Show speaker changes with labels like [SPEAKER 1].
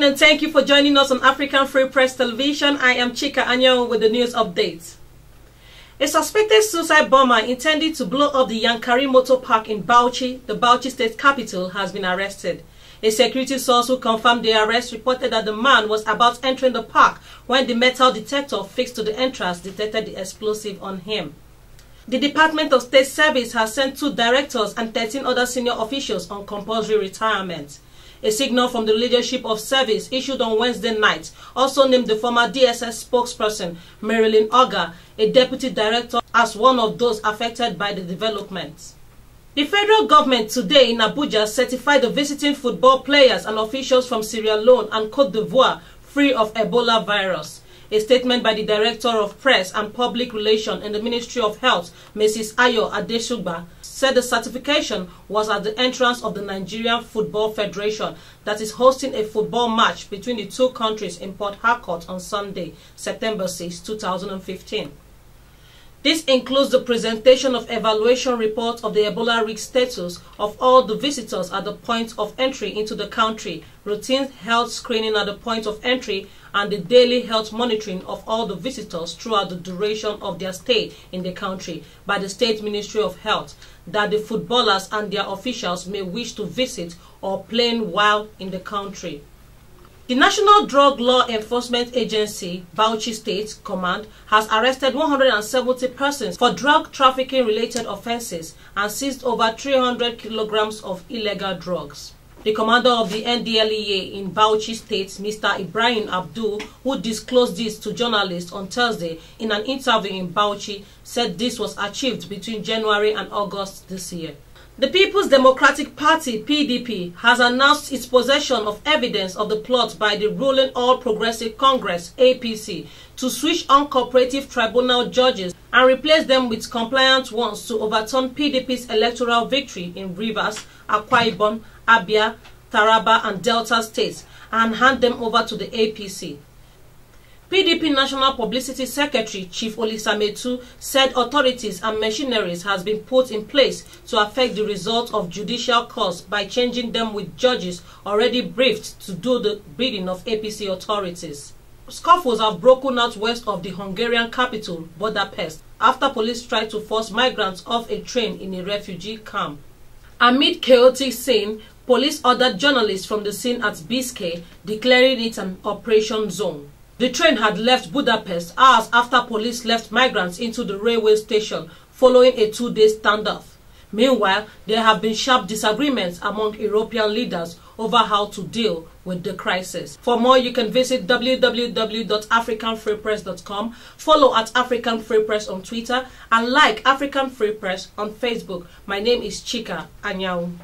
[SPEAKER 1] and thank you for joining us on African Free Press Television. I am Chika Anyanwu with the news updates. A suspected suicide bomber intending to blow up the Yankari Motor Park in Bauchi, the Bauchi state capital, has been arrested. A security source who confirmed the arrest reported that the man was about entering the park when the metal detector fixed to the entrance detected the explosive on him. The Department of State Service has sent 2 directors and 13 other senior officials on compulsory retirement. A signal from the leadership of service issued on Wednesday night also named the former DSS spokesperson, Marilyn Oga, a deputy director, as one of those affected by the developments. The federal government today in Abuja certified the visiting football players and officials from Sierra Leone and Côte d'Ivoire free of Ebola virus. A statement by the Director of Press and Public Relations in the Ministry of Health, Mrs. Ayo Adesugba, said the certification was at the entrance of the Nigerian Football Federation that is hosting a football match between the 2 countries in Port Harcourt on Sunday, September 6, 2015. This includes the presentation of evaluation reports of the Ebola risk status of all the visitors at the point of entry into the country, routine health screening at the point of entry, and the daily health monitoring of all the visitors throughout the duration of their stay in the country by the State Ministry of Health, that the footballers and their officials may wish to visit or playing while in the country. The National Drug Law Enforcement Agency, Bauchi State Command, has arrested 170 persons for drug trafficking related offences and seized over 300 kilograms of illegal drugs. The commander of the NDLEA in Bauchi State, Mr. Ibrahim Abdul, who disclosed this to journalists on Thursday in an interview in Bauchi, said this was achieved between January and August this year. The People's Democratic Party, PDP, has announced its possession of evidence of the plot by the ruling All Progressive Congress, APC, to switch uncooperative tribunal judges and replace them with compliant ones to overturn PDP's electoral victory in Rivers, Akwa Ibom, Abia, Taraba and Delta states and hand them over to the APC. PDP National Publicity Secretary Chief Olisametu said authorities and machineries has been put in place to affect the result of judicial cause by changing them with judges already briefed to do the bidding of APC authorities. Scuffles have broken out west of the Hungarian capital, Budapest, after police tried to force migrants off a train in a refugee camp. Amid chaotic scene, police ordered journalists from the scene at Biscay, declaring it an operation zone. The train had left Budapest hours after police left migrants into the railway station following a 2-day standoff. Meanwhile, there have been sharp disagreements among European leaders over how to deal with the crisis. For more, you can visit www.africanfreepress.com, follow at African Free Press on Twitter, and like African Free Press on Facebook. My name is Chika Anyanwu.